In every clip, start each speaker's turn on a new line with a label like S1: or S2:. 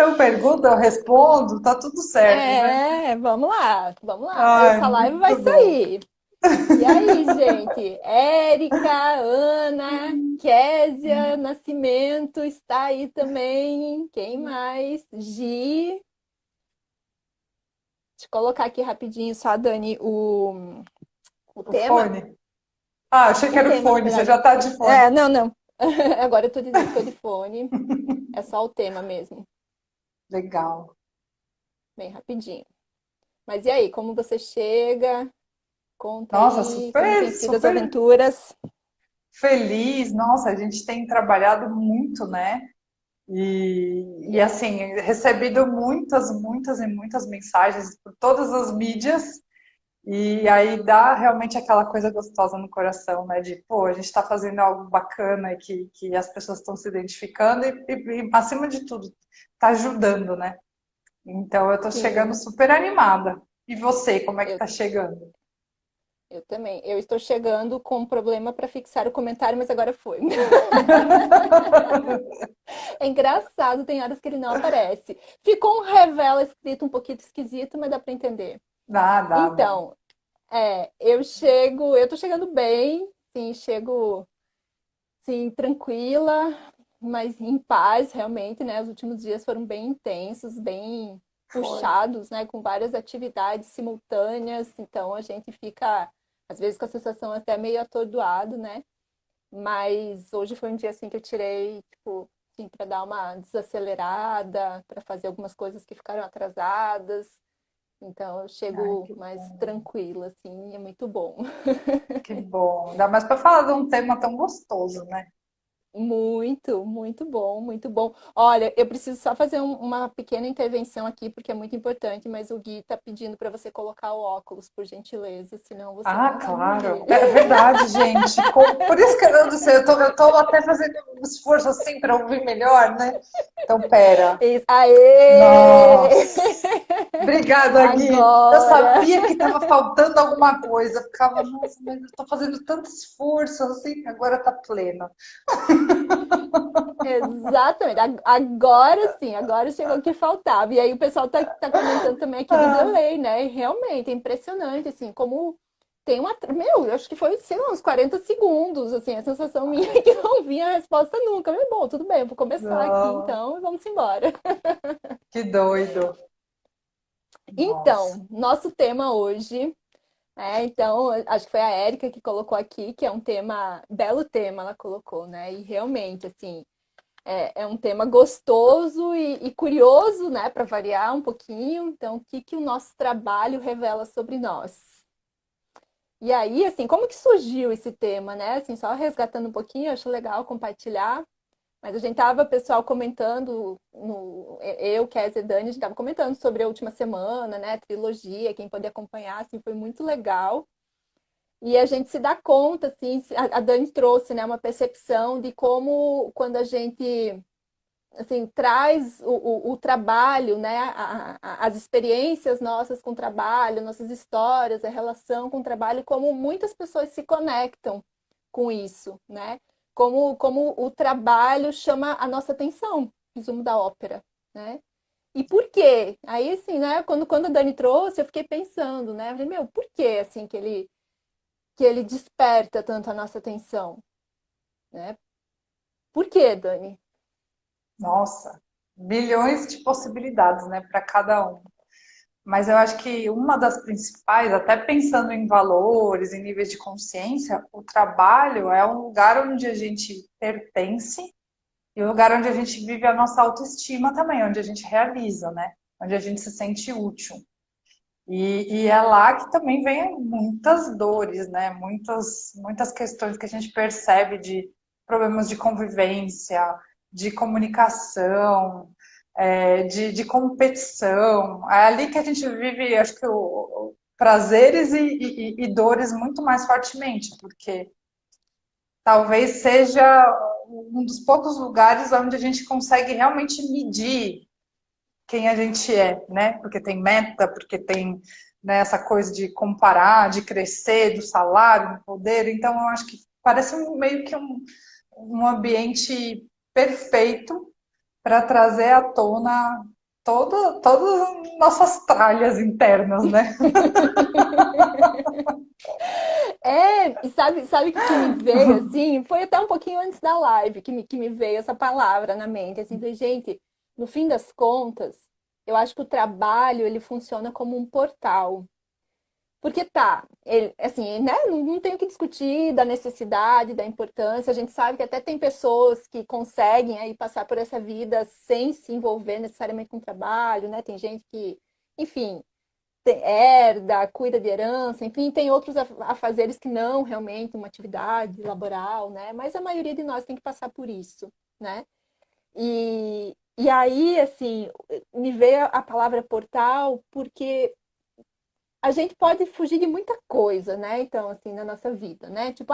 S1: eu pergunto, eu respondo, tá tudo certo, né?
S2: Vamos lá, vamos lá.
S1: Ai,
S2: Essa live vai
S1: muito bom.
S2: sair. E aí, gente? Érica, Ana, Késia, Nascimento está aí também. Quem mais? Gi. Deixa eu colocar aqui rapidinho só, Dani, o
S1: O
S2: tema.
S1: fone. Ah, achei que
S2: O
S1: era o
S2: tema, na
S1: fone, você
S2: verdade.
S1: já tá de fone.
S2: Não, não. Agora tô de fone. É só o tema mesmo.
S1: Legal.
S2: Bem rapidinho. Mas e aí, como você chega? Conta
S1: Nossa,
S2: aí, como
S1: super,
S2: tem sido as
S1: super
S2: aventuras?
S1: feliz. Nossa, a gente tem trabalhado muito, né? E
S2: Yes.
S1: assim, recebido muitas, muitas e muitas mensagens por todas as mídias. E aí dá realmente aquela coisa gostosa no coração, né? De, pô, a gente está fazendo algo bacana e que as pessoas estão se identificando e, acima de tudo, tá ajudando, né? Então eu tô chegando
S2: Sim,
S1: super animada. E você, como é que
S2: eu,
S1: tá chegando?
S2: eu também. Eu estou chegando com um problema para fixar o comentário, mas agora foi. É engraçado, tem horas que ele não aparece. Ficou um revela escrito um pouquinho esquisito, mas dá para entender.
S1: Dá.
S2: Então, eu tô chegando bem, sim, chego, sim, tranquila, mas em paz, realmente, né? Os últimos dias foram bem intensos, bem
S1: Foi.
S2: puxados, né? Com várias atividades simultâneas, então a gente fica, às vezes, com a sensação até meio atordoado, né? Mas hoje foi um dia assim que eu tirei, tipo, assim, para dar uma desacelerada, para fazer algumas coisas que ficaram atrasadas. Então eu
S1: Ai,
S2: chego
S1: que
S2: mais
S1: bom.
S2: tranquila, assim, é muito bom.
S1: Que bom. Ainda mais para falar de um tema tão gostoso, né?
S2: Muito, muito bom, muito bom. Olha, eu preciso só fazer uma pequena intervenção aqui, porque é muito importante, mas o Gui tá pedindo para você colocar o óculos, por gentileza, senão você
S1: Ah,
S2: não vai me
S1: claro.
S2: ver.
S1: É verdade, gente. Por isso que eu não sei, eu tô até fazendo um esforço assim para ouvir melhor, né? Então, pera.
S2: Isso. Aê!
S1: Nossa. Obrigada, Gui. Eu
S2: Agora!
S1: sabia que estava faltando alguma coisa. Eu ficava, nossa, mas eu estou fazendo tanto esforço assim, agora tá pleno.
S2: Exatamente. Agora sim, agora chegou o que faltava. E aí o pessoal tá comentando também aqui do
S1: Ah,
S2: delay, né? E realmente é impressionante, assim, como tem uma. Meu, eu acho que foi, sei lá, uns 40 segundos, assim, a sensação minha é que não vinha a resposta nunca. Mas bom, tudo bem, eu vou começar aqui
S1: não,
S2: então e vamos embora.
S1: que doido. Nossa.
S2: Então, nosso tema hoje. Então, acho que foi a Érica que colocou aqui, que é um tema, belo tema, ela colocou, né? E realmente, assim, é um tema gostoso e curioso, né, para variar um pouquinho. Então, o que que o nosso trabalho revela sobre nós? E aí, assim, como que surgiu esse tema, né? Assim, só resgatando um pouquinho, eu acho legal compartilhar. Mas a gente tava, pessoal, comentando, eu, Kézia e Dani, a gente tava comentando sobre a última semana, né? Trilogia, quem pode acompanhar, assim, foi muito legal. E a gente se dá conta, assim, a Dani trouxe, né, uma percepção de como, quando a gente assim, traz o trabalho, né? As experiências nossas com o trabalho, nossas histórias, a relação com o trabalho, como muitas pessoas se conectam com isso, né? Como o trabalho chama a nossa atenção, resumo da ópera, né? E por quê? Aí, assim, né? Quando a Dani trouxe, eu fiquei pensando, né? Eu falei, meu, por que, assim, que ele desperta tanto a nossa atenção, né? Por quê, Dani?
S1: Nossa, milhões de possibilidades, né, para cada um. Mas eu acho que uma das principais, até pensando em valores, em níveis de consciência, o trabalho é um lugar onde a gente pertence e um lugar onde a gente vive a nossa autoestima também, onde a gente realiza, né? Onde a gente se sente útil. E é lá que também vem muitas dores, né? Muitas questões que a gente percebe de problemas de convivência, de comunicação, de competição. É ali que a gente vive, acho que, prazeres e dores muito mais fortemente, porque talvez seja um dos poucos lugares onde a gente consegue realmente medir quem a gente é, né? Porque tem meta, porque tem, né, essa coisa de comparar, de crescer, do salário, do poder. Então, eu acho que parece meio que um ambiente perfeito para trazer à tona. todas nossas tralhas internas, né?
S2: E sabe o que me veio, assim? Foi até um pouquinho antes da live que me veio essa palavra na mente, assim, de gente, no fim das contas, eu acho que o trabalho, ele funciona como um portal. Porque tá, ele, assim, né? Não tem o que discutir da necessidade, da importância. A gente sabe que até tem pessoas que conseguem aí passar por essa vida sem se envolver necessariamente com trabalho, né? Tem gente que, enfim, herda, cuida de herança, enfim, tem outros afazeres que não realmente uma atividade laboral, né? Mas a maioria de nós tem que passar por isso, né? E aí, assim, me veio a palavra portal porque a gente pode fugir de muita coisa, né? Então, assim, na nossa vida, né? Tipo,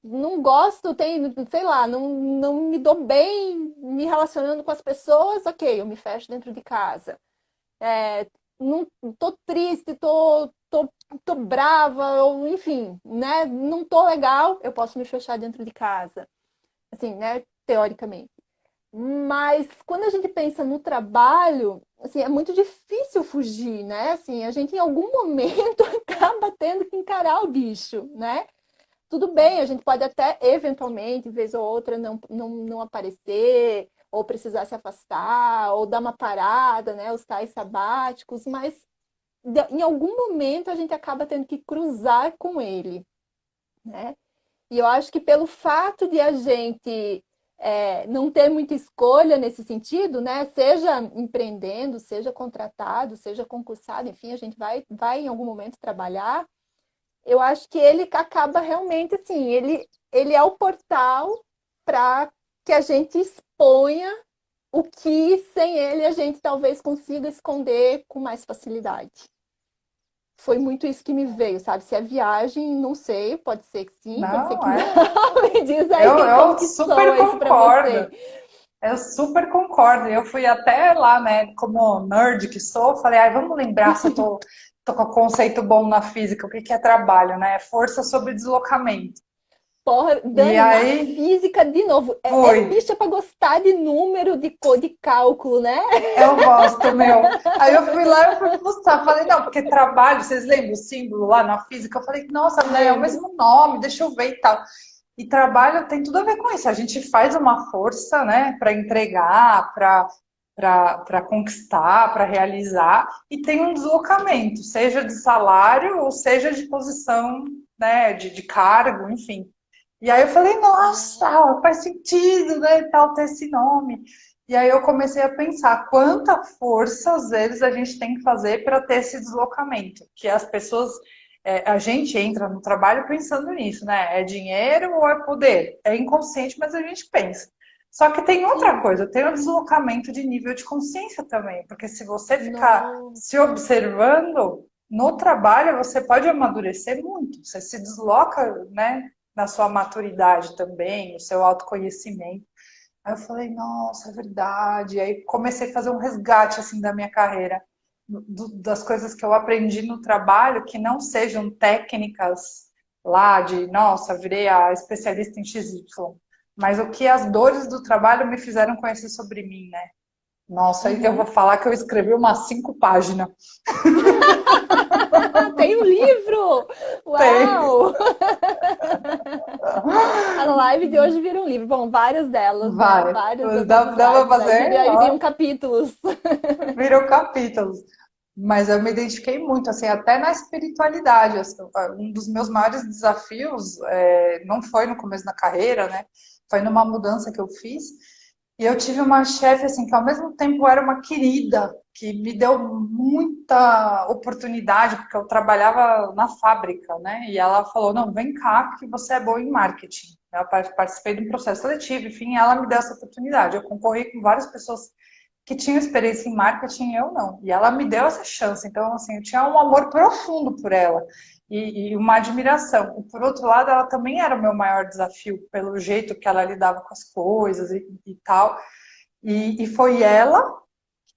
S2: não gosto, tem, sei lá, não me dou bem me relacionando com as pessoas, ok, eu me fecho dentro de casa. É, não tô triste, tô brava, ou enfim, né? Não tô legal, eu posso me fechar dentro de casa. Assim, né? Teoricamente. Mas quando a gente pensa no trabalho, assim, é muito difícil fugir, né? Assim, a gente em algum momento acaba tendo que encarar o bicho, né? Tudo bem, a gente pode até eventualmente, vez ou outra, não aparecer, ou precisar se afastar, ou dar uma parada, né? Os tais sabáticos, mas em algum momento a gente acaba tendo que cruzar com ele, né? E eu acho que pelo fato de a gente não ter muita escolha nesse sentido, né? Seja empreendendo, seja contratado, seja concursado, enfim, a gente vai em algum momento trabalhar. Eu acho que ele acaba realmente assim, ele é o portal para que a gente exponha o que sem ele a gente talvez consiga esconder com mais facilidade. Foi muito isso que me veio, sabe? Se é viagem, não sei, pode ser que sim, pode ser
S1: Não,
S2: que não.
S1: é.
S2: Me diz aí como
S1: Eu
S2: que
S1: super
S2: soa isso para você.
S1: concordo. Eu super concordo. Eu fui até lá, né, como nerd que sou, falei, ai, vamos lembrar se eu tô com o conceito bom na física, o que que é trabalho, né? Força sobre deslocamento.
S2: Porra,
S1: E
S2: Dani, na
S1: aí
S2: física, de novo, é
S1: fui.
S2: bicha para gostar de número, de cálculo, né?
S1: Eu gosto, meu. Aí eu fui lá e fui buscar. Falei, não, porque trabalho, vocês lembram o símbolo lá na física? Eu falei, nossa, né, é o
S2: Lembro.
S1: mesmo nome, deixa eu ver e tal. E trabalho tem tudo a ver com isso. A gente faz uma força, né, para entregar, para conquistar, para realizar, e tem um deslocamento, seja de salário ou seja de posição, né, de cargo, enfim. E aí eu falei, nossa, faz sentido, né, tal, ter esse nome. E aí eu comecei a pensar quanta força às vezes a gente tem que fazer para ter esse deslocamento, que as pessoas, a gente entra no trabalho pensando nisso, né? É dinheiro ou é poder? É inconsciente, mas a gente pensa. Só que tem outra
S2: Sim.
S1: coisa, tem o deslocamento de nível de consciência também, porque se você ficar se
S2: Nossa.
S1: observando no trabalho, você pode amadurecer muito. Você se desloca, né, na sua maturidade também, no seu autoconhecimento. Aí eu falei, nossa, é verdade. Aí comecei a fazer um resgate assim da minha carreira, das coisas que eu aprendi no trabalho, que não sejam técnicas lá de, nossa, virei a especialista em XY, mas o que as dores do trabalho me fizeram conhecer sobre mim, né? Nossa, eu vou
S2: Uhum.
S1: falar que eu escrevi umas 5 páginas.
S2: Tem um livro!
S1: Tem.
S2: Uau! A live de hoje vira um livro. Bom, várias delas, né?
S1: Vai.
S2: Várias das
S1: Dá,
S2: nossas
S1: dá pra
S2: lives aí
S1: fazer?
S2: viriam
S1: Ó,
S2: capítulos.
S1: viram capítulos. Mas eu me identifiquei muito, assim, até na espiritualidade. Assim, um dos meus maiores desafios não foi no começo da carreira, né? Foi numa mudança que eu fiz. E eu tive uma chefe, assim, que ao mesmo tempo era uma querida, que me deu muita oportunidade, porque eu trabalhava na fábrica, né? E ela falou: não, vem cá, que você é boa em marketing. Eu participei de um processo seletivo, enfim, ela me deu essa oportunidade. Eu concorri com várias pessoas que tinham experiência em marketing e eu não. E ela me deu essa chance. Então, assim, eu tinha um amor profundo por ela e uma admiração. E, por outro lado, ela também era o meu maior desafio, pelo jeito que ela lidava com as coisas e tal. E foi ela,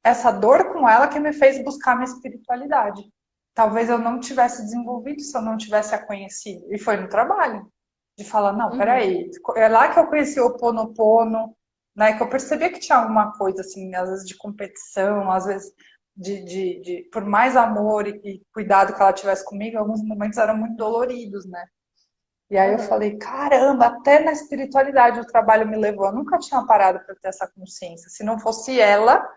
S1: essa dor com ela, que me fez buscar minha espiritualidade. Talvez eu não tivesse desenvolvido se eu não tivesse a conhecido. E foi no trabalho. De falar, não,
S2: Uhum.
S1: peraí, é lá que eu conheci o Ho'oponopono, né? Que eu percebia que tinha alguma coisa, assim, às vezes de competição, às vezes por mais amor e cuidado que ela tivesse comigo, alguns momentos eram muito doloridos, né? E aí eu
S2: Aham.
S1: falei, caramba, até na espiritualidade o trabalho me levou. Eu nunca tinha parado para ter essa consciência. Se não fosse ela,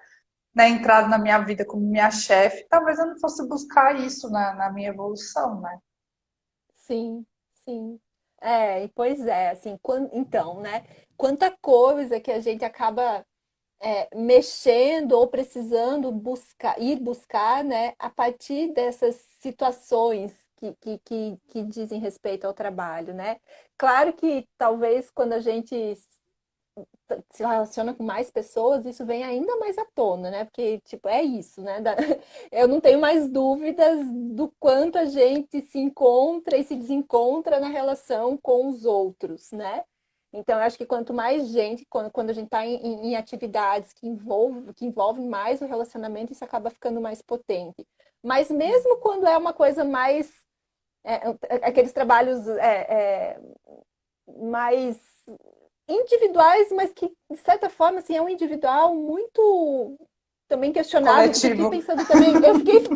S1: né, entrado na minha vida como minha chefe, talvez eu não fosse buscar isso na minha evolução, né?
S2: Sim, sim. E pois é, assim, então, né? Quanta coisa que a gente acaba mexendo ou precisando ir buscar, né, a partir dessas situações que dizem respeito ao trabalho, né? Claro que talvez quando a gente se relaciona com mais pessoas, isso vem ainda mais à tona, né? Porque, tipo, é isso, né? Eu não tenho mais dúvidas do quanto a gente se encontra e se desencontra na relação com os outros, né? Então, eu acho que quanto mais gente, quando a gente está em atividades que envolvem mais o relacionamento, isso acaba ficando mais potente. Mas mesmo quando é uma coisa mais aqueles trabalhos mais individuais, mas que, de certa forma, assim, é um individual muito também questionável, porque eu fiquei
S1: Coletivo.
S2: pensando também,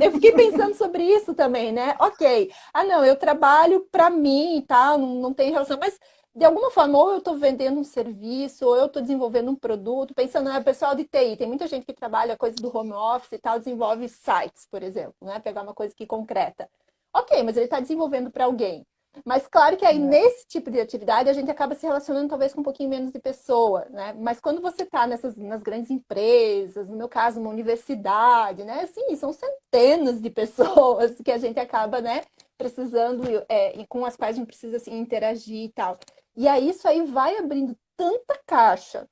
S2: eu fiquei pensando sobre isso também, né? Ok, não, eu trabalho para mim e tal, não tem relação, mas de alguma forma, ou eu estou vendendo um serviço, ou eu estou desenvolvendo um produto, pensando no pessoal de TI, tem muita gente que trabalha coisa do home office e tal, desenvolve sites, por exemplo, né? Pegar uma coisa que concreta. Ok, mas ele está desenvolvendo para alguém. Mas claro que aí nesse tipo de atividade a gente acaba se relacionando talvez com um pouquinho menos de pessoa, né? Mas quando você está nas grandes empresas, no meu caso, uma universidade, né? Assim, são centenas de pessoas que a gente acaba, né, precisando, e com as quais a gente precisa assim, interagir e tal. E aí isso aí vai abrindo tanta caixa,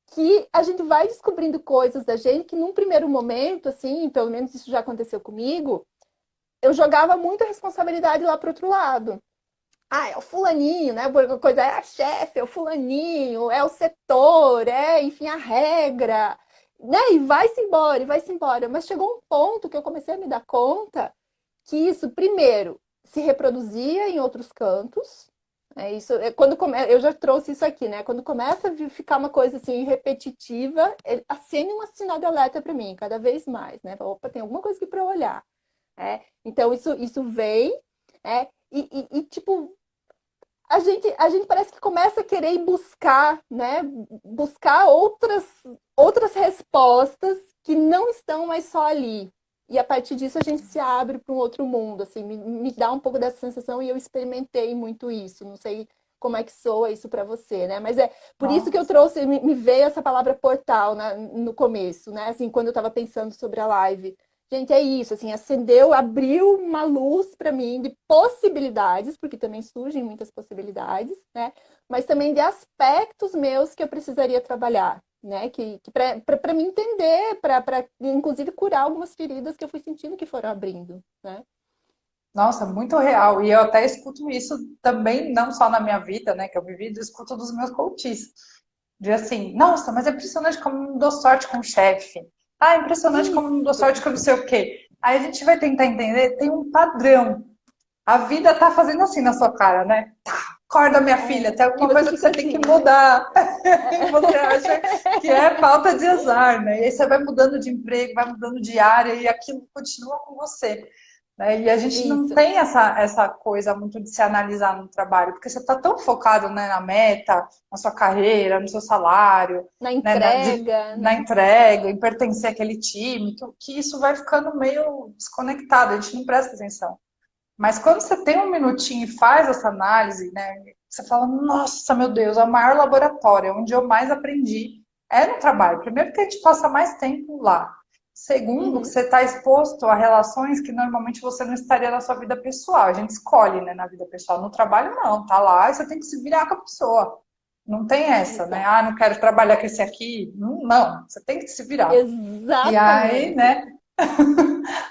S2: que a gente vai descobrindo coisas da gente que num primeiro momento, assim, pelo menos isso já aconteceu comigo, eu jogava muita responsabilidade lá pro outro lado. É o fulaninho, né? Porque coisa é a chefe, é o fulaninho, é o setor, enfim, a regra, né? E vai-se embora, e vai-se embora. Mas chegou um ponto que eu comecei a me dar conta que isso, primeiro, se reproduzia em outros cantos. Isso, eu já trouxe isso aqui, né? Quando começa a ficar uma coisa assim repetitiva, acende um sinal de alerta para mim, cada vez mais, né? Opa, tem alguma coisa aqui para olhar. Então, isso vem, tipo, a gente parece que começa a querer ir buscar, né? Buscar outras respostas que não estão mais só ali. E a partir disso a gente se abre para um outro mundo, assim, me dá um pouco dessa sensação e eu experimentei muito isso. Não sei como é que soa isso para você, né? Mas é por isso que eu
S1: Nossa.
S2: trouxe, me veio essa palavra portal no começo, né? Assim, quando eu estava pensando sobre a live. Gente, é isso, assim, acendeu, abriu uma luz para mim de possibilidades, porque também surgem muitas possibilidades, né? Mas também de aspectos meus que eu precisaria trabalhar, né? Que para me entender, para inclusive curar algumas feridas que eu fui sentindo que foram abrindo, né?
S1: Nossa, muito real. E eu até escuto isso também, não só na minha vida, né, que eu vivi, eu escuto dos meus coaches. De assim, nossa, mas é impressionante como eu não dou sorte com o chefe. Ah, é impressionante como eu não dou
S2: Isso,
S1: sorte com não sei o quê. Aí a gente vai tentar entender, tem um padrão. A vida tá fazendo assim na sua cara, né? Tá, acorda, minha filha, tem
S2: que
S1: alguma
S2: você
S1: coisa que
S2: fica
S1: você tem que
S2: assim, né?
S1: mudar. E você acha que é falta de azar, né? E aí você vai mudando de emprego, vai mudando de área e aquilo continua com você. Né? E a gente não
S2: Isso,
S1: tem essa coisa muito de se analisar no trabalho, porque você está tão focado, né, na meta, na sua carreira, no seu salário,
S2: na
S1: né,
S2: entrega,
S1: na
S2: né?
S1: entrega, em pertencer àquele time, que isso vai ficando meio desconectado, a gente não presta atenção. Mas quando você tem um minutinho e faz essa análise, né, você fala, nossa, meu Deus, é o maior laboratório, onde eu mais aprendi é no trabalho. Primeiro que a gente passa mais tempo lá. Segundo, que
S2: Uhum,
S1: você está exposto a relações que normalmente você não estaria na sua vida pessoal. A gente escolhe, né, na vida pessoal. No trabalho, não. Tá lá e você tem que se virar com a pessoa. Não tem essa, né?
S2: exato.
S1: Ah, não quero trabalhar com esse aqui. Não, não. Você tem que se virar. E aí,
S2: Exatamente.
S1: né,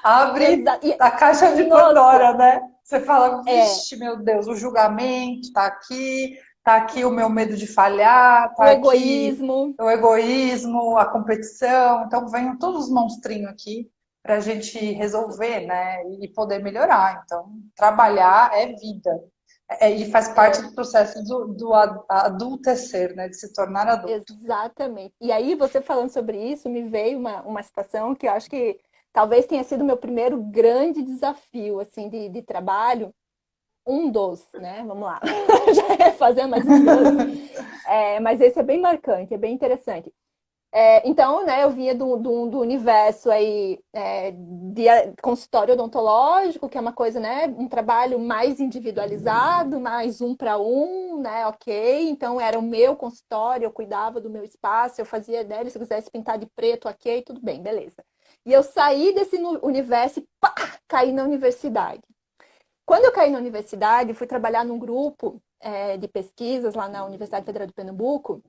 S1: abre
S2: E,
S1: a caixa de
S2: nossa,
S1: Pandora, né? Você fala,
S2: é,
S1: vixe, meu Deus, o julgamento tá aqui o meu medo de falhar,
S2: o
S1: tá aqui
S2: egoísmo.
S1: o egoísmo, a competição. Então, vem todos os monstrinhos aqui para a gente
S2: Isso.
S1: resolver, né? E poder melhorar. Então, trabalhar é vida. E faz parte
S2: É,
S1: do processo do adultecer, né? De se tornar adulto.
S2: exatamente. E aí, você falando sobre isso, me veio uma situação que eu acho que talvez tenha sido o meu primeiro grande desafio, assim, de trabalho. Um dos, né? Vamos lá. Já ia fazer mais um dos. Mas esse é bem marcante, é bem interessante. Então, né, eu vinha do universo aí de consultório odontológico, que é uma coisa, né, um trabalho mais individualizado, mais um para um, né, ok. Então, era o meu consultório, eu cuidava do meu espaço, eu fazia dele, se eu quisesse pintar de preto, ok, tudo bem, beleza. E eu saí desse universo e pá, caí na universidade. Quando eu caí na universidade, fui trabalhar num grupo de pesquisas lá na Universidade Federal de Pernambuco,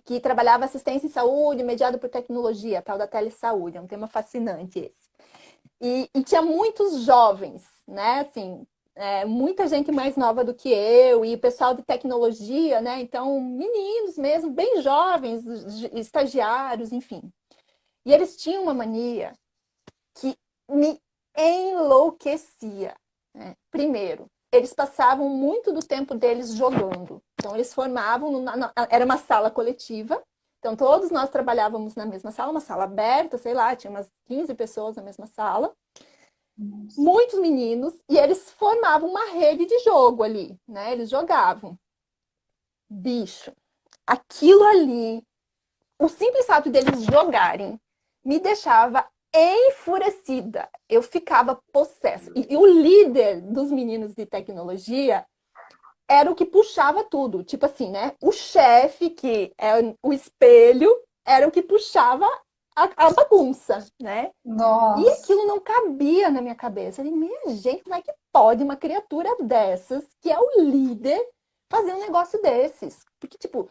S2: que trabalhava assistência em saúde mediada por tecnologia, a tal da telesaúde, é um tema fascinante esse. E tinha muitos jovens, né, assim, muita gente mais nova do que eu, e o pessoal de tecnologia, né, então meninos mesmo, bem jovens, estagiários, enfim. E eles tinham uma mania que me enlouquecia, né? Primeiro, eles passavam muito do tempo deles jogando. Então, eles formavam, era uma sala coletiva, então todos nós trabalhávamos na mesma sala, uma sala aberta, sei lá, tinha umas 15 pessoas na mesma sala,
S1: Nossa.
S2: muitos meninos, e eles formavam uma rede de jogo ali, né? Eles jogavam. Bicho, aquilo ali, o simples fato deles jogarem me deixava enfurecida. Eu ficava possessa. E o líder dos meninos de tecnologia era o que puxava tudo. Tipo assim, né? O chefe, que é o espelho, era o que puxava a bagunça, né? E
S1: Nossa.
S2: aquilo não cabia na minha cabeça. Eu falei, minha gente, como é que pode uma criatura dessas, que é o líder, fazer um negócio desses? Porque, tipo,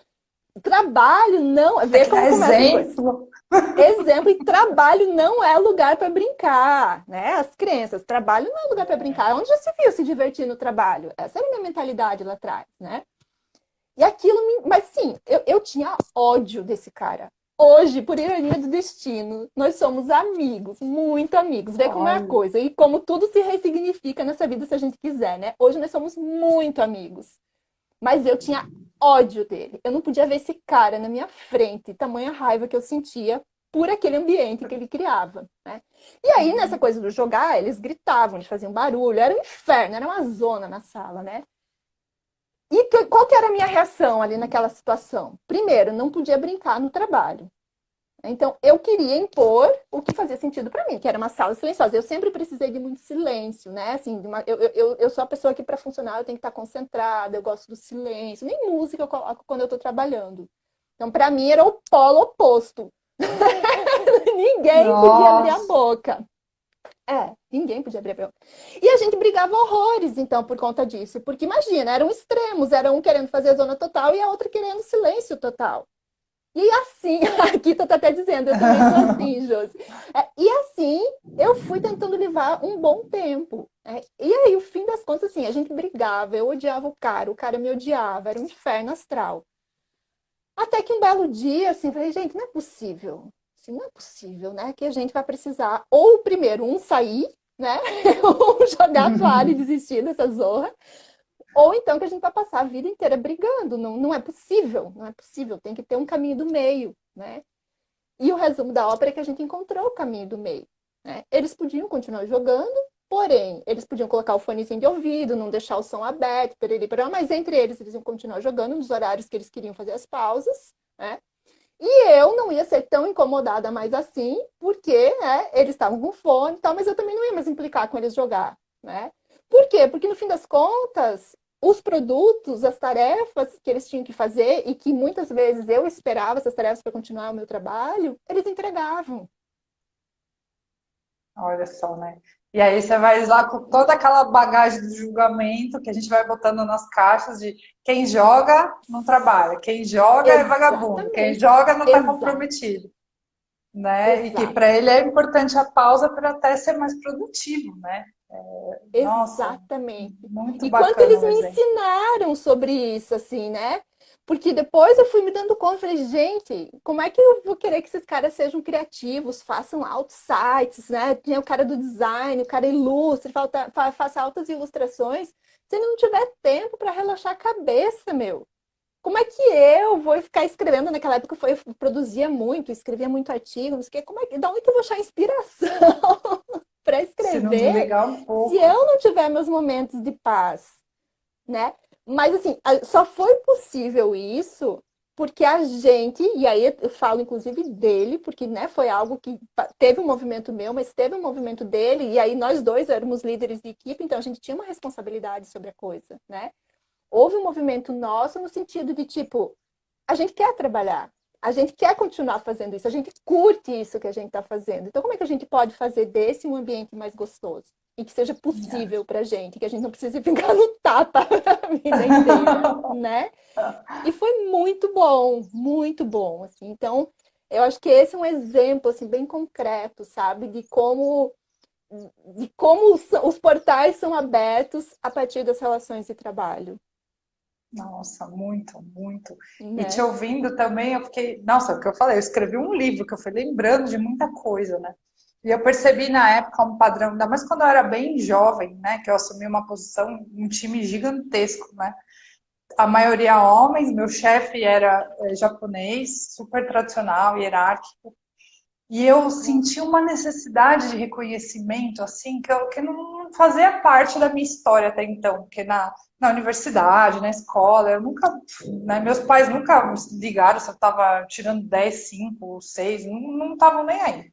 S2: trabalho não.
S1: Tem
S2: Vê
S1: que dar
S2: como começam as coisas.
S1: exemplo.
S2: Exemplo, e trabalho não é lugar para brincar, né? As crianças, trabalho não é lugar para brincar. Onde já se viu se divertir no trabalho? Essa era a minha mentalidade lá atrás, né? E aquilo me. Mas sim, eu tinha ódio desse cara. Hoje, por ironia do destino, nós somos amigos, muito amigos. Vê como é a
S1: Olha.
S2: coisa e como tudo se ressignifica nessa vida se a gente quiser, né? Hoje nós somos muito amigos. Mas eu tinha ódio dele. Eu não podia ver esse cara na minha frente, tamanha raiva que eu sentia por aquele ambiente que ele criava, né? E aí, nessa coisa do jogar, eles gritavam, eles faziam barulho, era um inferno, era uma zona na sala, né? E qual que era a minha reação ali naquela situação? Primeiro, não podia brincar no trabalho. Então, eu queria impor o que fazia sentido para mim, que era uma sala silenciosa. Eu sempre precisei de muito silêncio, né? Assim, eu sou a pessoa que, para funcionar, eu tenho que estar concentrada, eu gosto do silêncio, nem música eu coloco quando eu estou trabalhando. Então, para mim, era o polo oposto. Ninguém podia abrir a
S1: Nossa.
S2: boca. Ninguém podia abrir a boca. E a gente brigava horrores, então, por conta disso. Porque, imagina, eram extremos. Era um querendo fazer a zona total e a outra querendo silêncio total. E assim, aqui tu tá até dizendo, eu também sou assim, Josi. E assim, eu fui tentando levar um bom tempo. E aí, o fim das contas, assim, a gente brigava, eu odiava o cara me odiava, era um inferno astral. Até que um belo dia, assim, falei, gente, não é possível. Assim, não é possível, né? Que a gente vai precisar, ou primeiro, um sair, né? Ou jogar a toalha e desistir dessa zorra. Ou então que a gente vai passar a vida inteira brigando. Não, não é possível, não é possível. Tem que ter um caminho do meio, né? E o resumo da ópera é que a gente encontrou o caminho do meio, né? Eles podiam continuar jogando, porém, eles podiam colocar o fonezinho de ouvido, não deixar o som aberto, mas entre eles iam continuar jogando nos horários que eles queriam fazer as pausas, né? E eu não ia ser tão incomodada mais assim, porque, né, eles estavam com fone e tal, mas eu também não ia mais implicar com eles jogar, né? Por quê? Porque no fim das contas, os produtos, as tarefas que eles tinham que fazer e que muitas vezes eu esperava essas tarefas para continuar o meu trabalho, eles entregavam.
S1: Olha só, né? E aí você vai lá com toda aquela bagagem do julgamento que a gente vai botando nas caixas de quem joga não trabalha, quem joga é vagabundo, quem
S2: Exatamente.
S1: joga não está
S2: Exato.
S1: comprometido, né? E que para
S2: Exato.
S1: ele é importante a pausa para até ser mais produtivo, né? Nossa,
S2: Exatamente.
S1: muito
S2: E quanto
S1: bacana
S2: eles
S1: o
S2: me
S1: exemplo.
S2: ensinaram sobre isso, assim, né? Porque depois eu fui me dando conta, falei, gente, como é que eu vou querer que esses caras sejam criativos, façam altos sites, né? Tem o cara do design, o cara ilustre, faça altas ilustrações, se ele não tiver tempo para relaxar a cabeça, meu? Como é que eu vou ficar escrevendo? Naquela época eu produzia muito, escrevia muito artigo, não sei o quê. Da onde que eu vou achar inspiração para
S1: Se não
S2: escrever
S1: desligar um
S2: se
S1: pouco.
S2: eu não tiver meus momentos de paz, né? Mas assim, só foi possível isso porque a gente, e aí eu falo inclusive dele, porque né, foi algo que teve um movimento meu, mas teve um movimento dele, e aí nós dois éramos líderes de equipe, então a gente tinha uma responsabilidade sobre a coisa, né? Houve um movimento nosso no sentido de tipo, a gente quer trabalhar, a gente quer continuar fazendo isso, a gente curte isso que a gente está fazendo. Então, como é que a gente pode fazer desse um ambiente mais gostoso? E que seja possível para a gente, que a gente não precise ficar no tapa a vida inteira, né? E foi muito bom, assim. Então, eu acho que esse é um exemplo, assim, bem concreto, sabe? De como os portais são abertos a partir das relações de trabalho,
S1: Nossa, muito, muito. E te
S2: né?
S1: ouvindo também, eu fiquei. Nossa, o que eu falei, eu escrevi um livro que eu fui lembrando de muita coisa, né? E eu percebi na época um padrão, ainda mais quando eu era bem jovem, né? Que eu assumi uma posição, um time gigantesco, né? A maioria homens, meu chefe era japonês, super tradicional, hierárquico. E eu senti uma necessidade de reconhecimento, assim, que não fazia parte da minha história até então, porque na universidade, na escola, eu nunca, né, meus pais nunca ligaram se eu estava tirando 10, 5, 6, não estavam nem aí.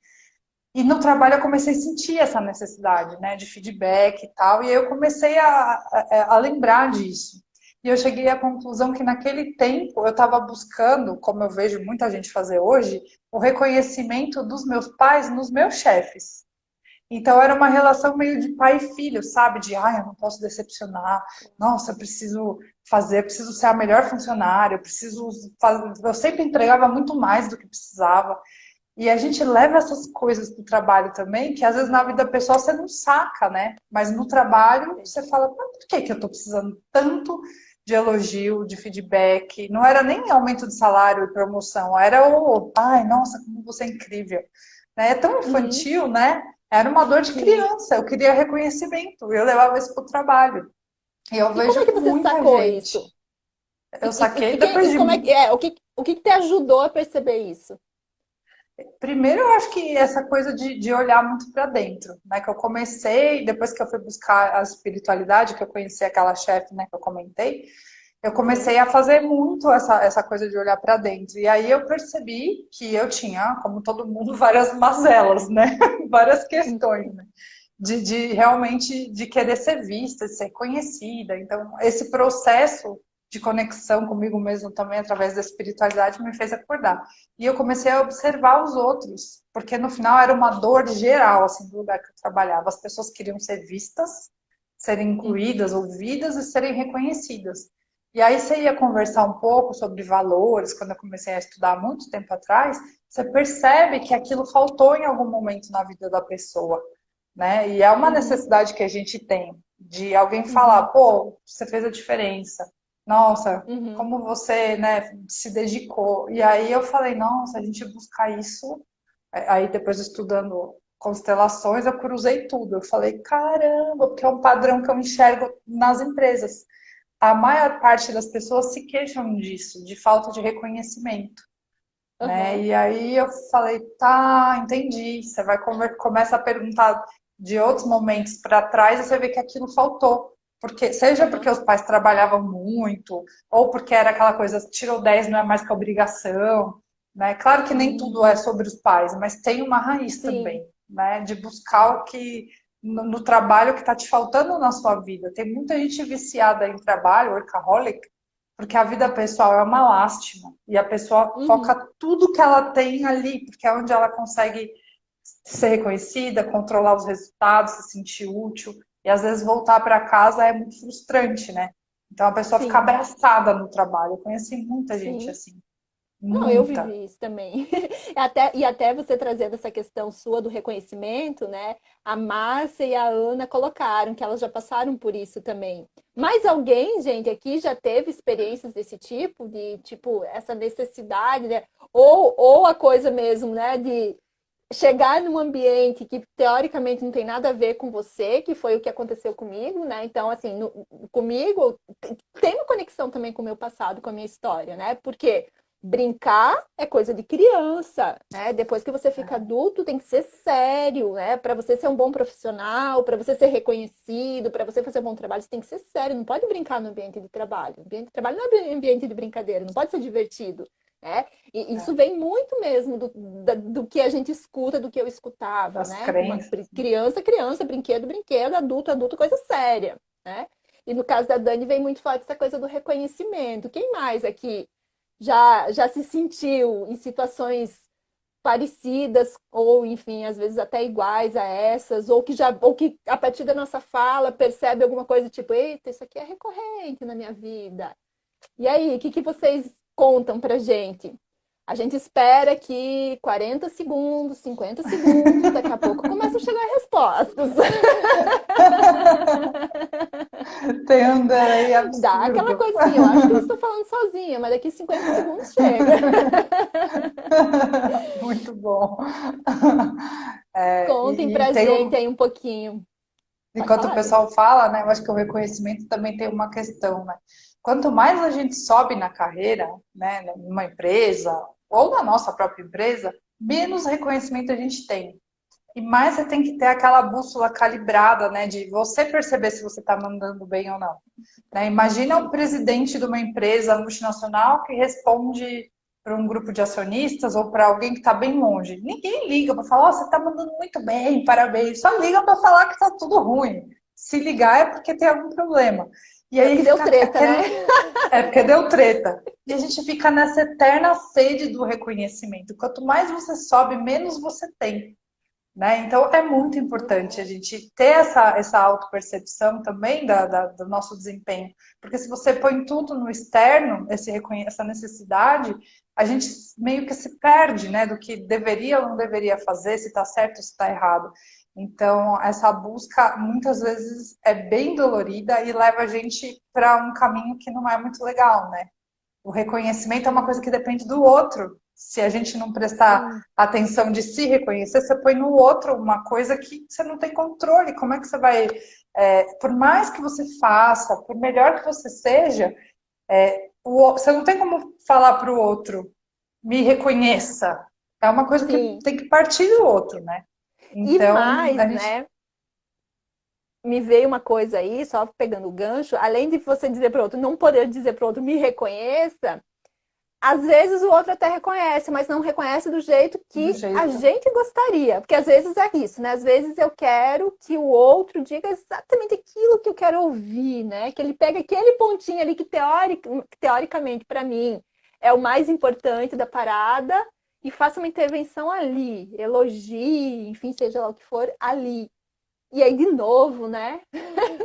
S1: E no trabalho eu comecei a sentir essa necessidade, né, de feedback e tal, e aí eu comecei a lembrar disso. E eu cheguei à conclusão que naquele tempo eu estava buscando, como eu vejo muita gente fazer hoje, o reconhecimento dos meus pais nos meus chefes. Então era uma relação meio de pai e filho, sabe? De, ai, eu não posso decepcionar. Nossa, eu preciso fazer, eu preciso ser a melhor funcionária, eu preciso fazer. Eu sempre entregava muito mais do que precisava. E a gente leva essas coisas para o trabalho também, que às vezes na vida pessoal você não saca, né? Mas no trabalho você fala, mas por que que eu estou precisando tanto de elogio, de feedback? Não era nem aumento de salário e promoção, era o, ai, nossa, como você é incrível. Né? É tão
S2: Uhum,
S1: infantil, né? Era uma dor de
S2: sim.
S1: criança, eu queria reconhecimento, eu levava isso para o trabalho. E eu
S2: E como é
S1: vejo
S2: que você
S1: muita
S2: sacou
S1: gente.
S2: isso?
S1: Eu saquei
S2: E
S1: depois de
S2: como é que é? O que te ajudou a perceber isso?
S1: primeiro, eu acho que essa coisa de olhar muito para dentro, né? Que eu comecei, depois que eu fui buscar a espiritualidade, que eu conheci aquela chefe, né, que eu comentei, eu
S2: Sim.
S1: comecei a fazer muito essa coisa de olhar para dentro. E aí eu percebi que eu tinha, como todo mundo, várias mazelas, né? Várias questões, né? De realmente de querer ser vista, de ser conhecida. Então, esse processo de conexão comigo mesmo também através da espiritualidade me fez acordar. E eu comecei a observar os outros, porque no final era uma dor geral assim do lugar que eu trabalhava. As pessoas queriam ser vistas, serem incluídas,
S2: Uhum.
S1: ouvidas e serem reconhecidas. E aí você ia conversar um pouco sobre valores, quando eu comecei a estudar muito tempo atrás, você percebe que aquilo faltou em algum momento na vida da pessoa, né? E é uma
S2: Uhum.
S1: necessidade que a gente tem de alguém falar,
S2: Uhum.
S1: pô, você fez a diferença. Nossa,
S2: Uhum.
S1: como você, né, se dedicou. E aí eu falei, nossa, a gente buscar isso. Aí depois estudando constelações, eu cruzei tudo. Eu falei, caramba, porque é um padrão que eu enxergo nas empresas. A maior parte das pessoas se queixam disso, de falta de reconhecimento, né?
S2: Aham.
S1: E aí eu falei, tá, entendi. Você vai começa a perguntar de outros momentos para trás e você vê que aquilo faltou. Porque, seja porque
S2: Aham.
S1: os pais trabalhavam muito, ou porque era aquela coisa, tirou 10 não é mais que obrigação, né? Claro que nem tudo é
S2: Sim.
S1: sobre os pais, mas tem uma raiz
S2: Sim.
S1: também, né? De buscar o que no trabalho que está te faltando na sua vida. Tem muita gente viciada em trabalho, workaholic, porque a vida pessoal é uma lástima e a pessoa
S2: Uhum.
S1: foca tudo que ela tem ali, porque é onde ela consegue ser reconhecida, controlar os resultados, se sentir útil. E às vezes voltar para casa é muito frustrante, né? Então a pessoa fica
S2: Sim.
S1: abraçada no trabalho. Eu conheci muita gente
S2: Sim.
S1: assim,
S2: Não, eu
S1: muita.
S2: vivi isso também. E até você trazendo essa questão sua do reconhecimento, né? A Márcia e a Ana colocaram que elas já passaram por isso também. Mas alguém, gente, aqui já teve experiências desse tipo, de tipo, essa necessidade, né? Ou a coisa mesmo, né? chegar num ambiente que teoricamente não tem nada a ver com você, que foi o que aconteceu comigo, né? Então, assim, comigo tem uma conexão também com o meu passado, com a minha história, né? Porque brincar é coisa de criança, né? Depois que você fica adulto, tem que ser sério, né? Para você ser um bom profissional, para você ser reconhecido, para você fazer um bom trabalho, você tem que ser sério, não pode brincar no ambiente de trabalho. O ambiente de trabalho não é ambiente de brincadeira, não pode ser divertido. Né? E isso vem muito mesmo do que a gente escuta, do que eu escutava,
S1: das
S2: né? Uma
S1: crenças.
S2: criança, criança, brinquedo, brinquedo, adulto, adulto, coisa séria, né? E no caso da Dani vem muito forte essa coisa do reconhecimento. Quem mais aqui já se sentiu em situações parecidas ou, enfim, às vezes até iguais a essas, ou que a partir da nossa fala percebe alguma coisa tipo, eita, isso aqui é recorrente na minha vida. E aí, o que vocês contam pra gente? A gente espera que 40 segundos, 50 segundos, daqui a pouco começam a chegar respostas.
S1: Tem andando aí
S2: Dá aquela
S1: absurdo.
S2: coisa assim, eu acho que eu estou falando sozinha, mas daqui 50 segundos chega.
S1: Muito bom. É,
S2: Contem
S1: e
S2: pra
S1: tem
S2: gente
S1: um,
S2: aí um pouquinho. Pode
S1: enquanto o
S2: falar, Dani.
S1: pessoal fala, né, eu acho que o reconhecimento também tem uma questão, né? Quanto mais a gente sobe na carreira, né, numa empresa ou na nossa própria empresa, menos reconhecimento a gente tem. E mais você tem que ter aquela bússola calibrada, né, de você perceber se você está mandando bem ou não. Né? Imagina o
S2: Sim,
S1: presidente de uma empresa multinacional que responde para um grupo de acionistas ou para alguém que está bem longe. Ninguém liga para falar, oh, você está mandando muito bem, parabéns. Só liga para falar que está tudo ruim. Se ligar é porque tem algum problema. E
S2: é
S1: aí
S2: porque deu
S1: fica
S2: treta, né?
S1: aquele... É porque deu treta. E a gente fica nessa eterna sede do reconhecimento. Quanto mais você sobe, menos você tem. Né? Então é muito importante a gente ter essa autopercepção também do nosso desempenho, porque se você põe tudo no externo, essa necessidade, a gente meio que se perde, né, do que deveria ou não deveria fazer, se está certo ou se está errado. Então essa busca muitas vezes é bem dolorida e leva a gente para um caminho que não é muito legal, né? O reconhecimento é uma
S2: Sim,
S1: coisa que depende do outro. Se a gente não prestar
S2: sim.
S1: atenção de se reconhecer, você põe no outro uma coisa que você não tem controle. Como é que você vai. Por mais que você faça, por melhor que você seja, você não tem como falar para o outro, me reconheça. É uma coisa que
S2: Sim.
S1: tem que partir do outro, né?
S2: E
S1: Então,
S2: mais,
S1: a gente.
S2: né? Me veio uma coisa aí, só pegando o gancho, além de você dizer para o outro, não poder dizer para o outro, me reconheça, às vezes o outro até reconhece, mas não reconhece do jeito
S1: Do
S2: que a
S1: jeito.
S2: gente gostaria. Porque às vezes é isso, né? Às vezes eu quero que o outro diga exatamente aquilo que eu quero ouvir, né? Que ele pega aquele pontinho ali que teoricamente, para mim, é o mais importante da parada e faça uma intervenção ali, elogie, enfim, seja lá o que for, ali. E aí, de novo, né?
S1: É,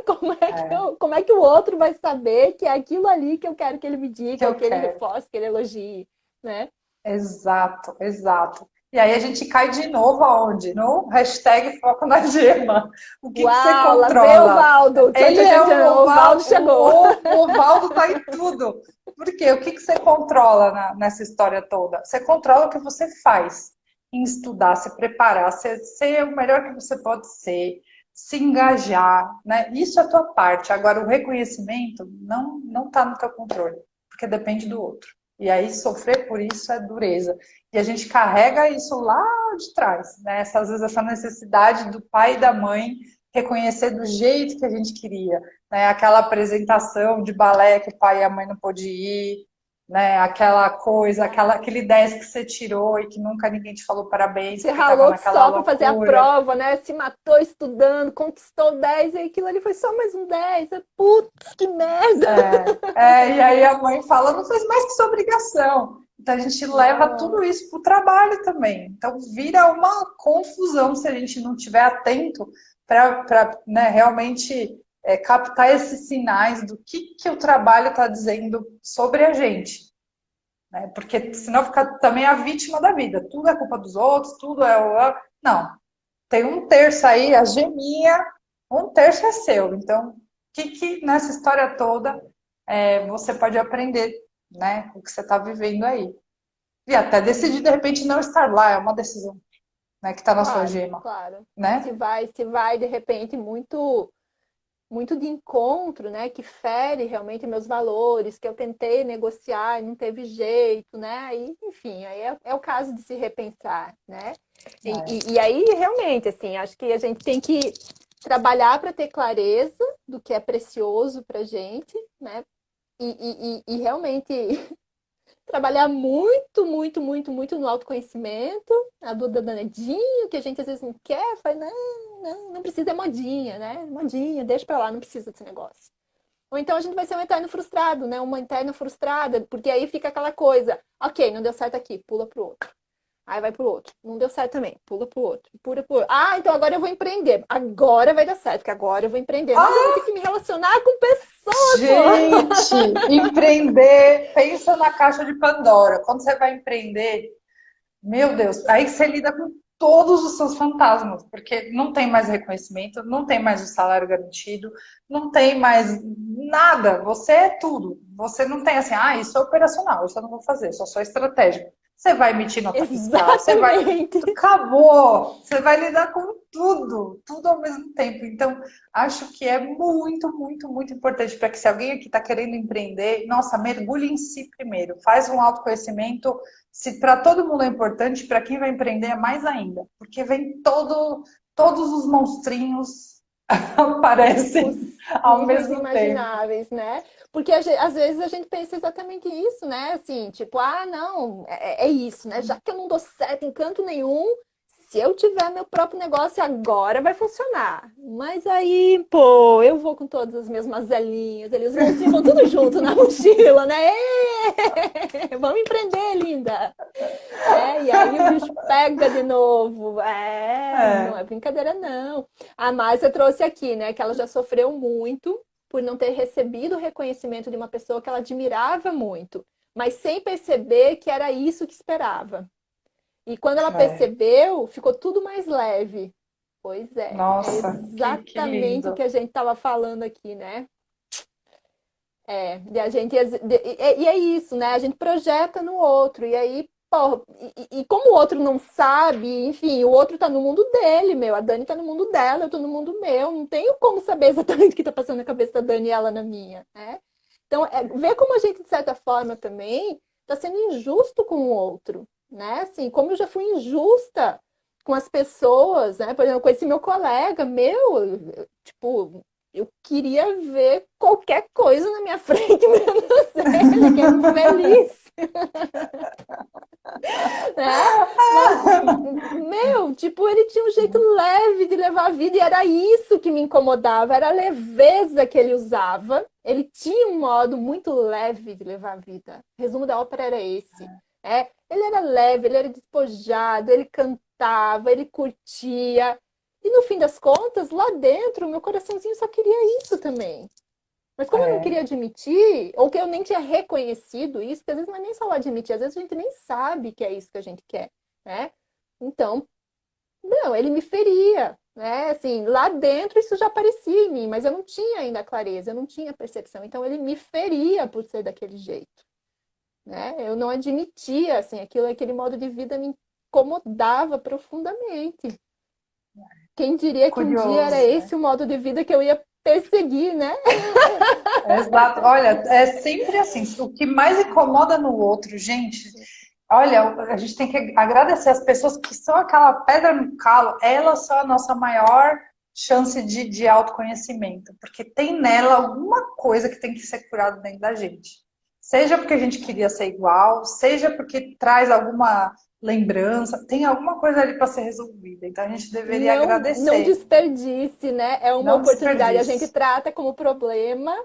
S2: Como é que o outro vai saber que é aquilo ali que eu quero que ele me
S1: que
S2: diga, ou
S1: eu
S2: que ele
S1: quero.
S2: reforce, que ele elogie, né?
S1: Exato, exato. E aí a gente cai de novo aonde? No hashtag foco na gema. O que que você
S2: Uau, lá vem o
S1: controla?
S2: Valdo. Tchan,
S1: Ele
S2: tchan,
S1: é
S2: tchan, tchan. O Valdo chegou.
S1: o Ovaldo tá em tudo. Por quê? O que que você controla nessa história toda? Você controla o que você faz em estudar, se preparar, ser o melhor que você pode ser, se engajar, né? Isso é a tua parte. Agora, o reconhecimento não está no teu controle, porque depende do outro. E aí, sofrer por isso é dureza. E a gente carrega isso lá de trás, né? Às vezes, essa necessidade do pai e da mãe reconhecer do jeito que a gente queria, né? Aquela apresentação de balé que o pai e a mãe não pôde ir, né? Aquela coisa, aquele 10 que você tirou e que nunca ninguém te falou parabéns
S2: Se
S1: porque estava
S2: ralou que
S1: naquela
S2: só para fazer a
S1: loucura.
S2: prova, né? Se matou estudando, conquistou 10 e aquilo ali foi só mais um 10. Putz, que merda!
S1: E aí a mãe fala, não fez mais que sua obrigação. Então a gente leva tudo
S2: Nossa.
S1: isso para o trabalho também. Então vira uma confusão se a gente não estiver atento para né, realmente captar esses sinais do que o trabalho está dizendo sobre a gente. Né? Porque
S2: Sim.
S1: senão fica também a vítima da vida. Tudo é culpa dos outros, tudo é o. Não, tem um terço aí, a geminha, um terço é seu. Então, o que nessa história toda você pode aprender, né? O que você está vivendo aí. E até decidir, de repente, não estar lá, é uma decisão. né, que está na sua
S2: Claro,
S1: gema,
S2: claro.
S1: né?
S2: Se vai de repente muito de encontro, né, que fere realmente meus valores, que eu tentei negociar e não teve jeito, né? Aí, enfim, aí é o caso de se repensar, né?
S1: É,
S2: E aí, realmente, assim, acho que a gente tem que trabalhar para ter clareza do que é precioso para gente, né? E realmente trabalhar muito, muito, muito, muito no autoconhecimento, a Duda danadinho, que a gente às vezes não quer, fala, não precisa, é modinha, né? Modinha, deixa pra lá, não precisa desse negócio. Ou então a gente vai ser um eterno frustrado, né? Uma eterna frustrada, porque aí fica aquela coisa, ok, não deu certo aqui, pula pro outro. Aí vai pro outro. Não deu certo também. Pula pro outro. Pula pro outro. Ah, então agora eu vou empreender. Agora vai dar certo, porque agora eu vou empreender. Mas eu vou ter que me relacionar com pessoas, pô.
S1: gente, empreender, pensa na caixa de Pandora. Quando você vai empreender, meu Deus, aí você lida com todos os seus fantasmas, porque não tem mais reconhecimento, não tem mais o salário garantido, não tem mais nada. Você é tudo. Você não tem assim, ah, isso é operacional, isso eu não vou fazer, só sou estratégico. Você vai emitir nota fiscal, você vai.
S2: Exatamente.
S1: Acabou! Você vai lidar com tudo, tudo ao mesmo tempo. Então, acho que é muito, muito, muito importante para que se alguém aqui está querendo empreender, nossa, mergulhe em si primeiro, faz um autoconhecimento. Se para todo mundo é importante, para quem vai empreender é mais ainda, porque vem todos os monstrinhos aparecem ao
S2: Possíveis e
S1: mesmo tempo.
S2: imagináveis, né? Porque às vezes a gente pensa exatamente isso, né? Assim, tipo, ah, não, é isso, né? Já que eu não dou certo em canto nenhum, se eu tiver meu próprio negócio agora vai funcionar. Mas aí, pô, eu vou com todas as minhas mazelinhas, eles vão tudo junto na mochila, né? Vamos empreender, linda! E aí o bicho pega de novo. Não é
S1: É,
S2: brincadeira, não. A Márcia trouxe aqui, né, que ela já sofreu muito por não ter recebido o reconhecimento de uma pessoa que ela admirava muito, mas sem perceber que era isso que esperava. E quando ela
S1: é.
S2: percebeu, ficou tudo mais leve. Pois é
S1: Nossa, que
S2: exatamente o
S1: lindo.
S2: que a gente estava falando aqui, né? E a gente e é isso, né? A gente projeta no outro e aí, pô, e como o outro não sabe, enfim, o outro tá no mundo dele, meu. A Dani tá no mundo dela, eu tô no mundo meu. Não tenho como saber exatamente o que tá passando na cabeça da Dani e ela na minha, né? Então, ver como a gente de certa forma também tá sendo injusto com o outro, né? Assim, como eu já fui injusta com as pessoas, né? Por exemplo, com esse meu colega, tipo, eu queria ver qualquer coisa na minha frente, menos ele, que é infeliz, né? Mas, tipo, ele tinha um jeito leve de levar a vida e era isso que me incomodava, era a leveza que ele usava. Ele tinha um modo muito leve de levar a vida. O resumo da ópera era esse. Ele era leve, ele era despojado, ele cantava, ele curtia. E no fim das contas, lá dentro, meu coraçãozinho só queria isso também. Mas como eu não
S1: É,
S2: queria admitir, ou que eu nem tinha reconhecido isso, porque às vezes não é nem só o admitir, às vezes a gente nem sabe que é isso que a gente quer, né? Então, não, ele me feria, né? Assim, lá dentro isso já aparecia em mim, mas eu não tinha ainda a clareza, eu não tinha a percepção. Então ele me feria por ser daquele jeito, né? Eu não admitia, assim, aquele modo de vida me incomodava profundamente. Quem diria que um dia era
S1: curioso, né?
S2: esse o modo de vida que eu ia perseguir, né?
S1: Exato. Olha, é sempre assim. O que mais incomoda no outro, gente, olha, a gente tem que agradecer as pessoas que são aquela pedra no calo, elas são a nossa maior chance de autoconhecimento, porque tem nela alguma coisa que tem que ser curada dentro da gente. Seja porque a gente queria ser igual, seja porque traz alguma lembrança, tem alguma coisa ali para ser resolvida. Então a gente deveria
S2: Não
S1: agradecer,
S2: desperdice, né? É uma
S1: não
S2: oportunidade. A gente
S1: desperdice.
S2: trata como problema,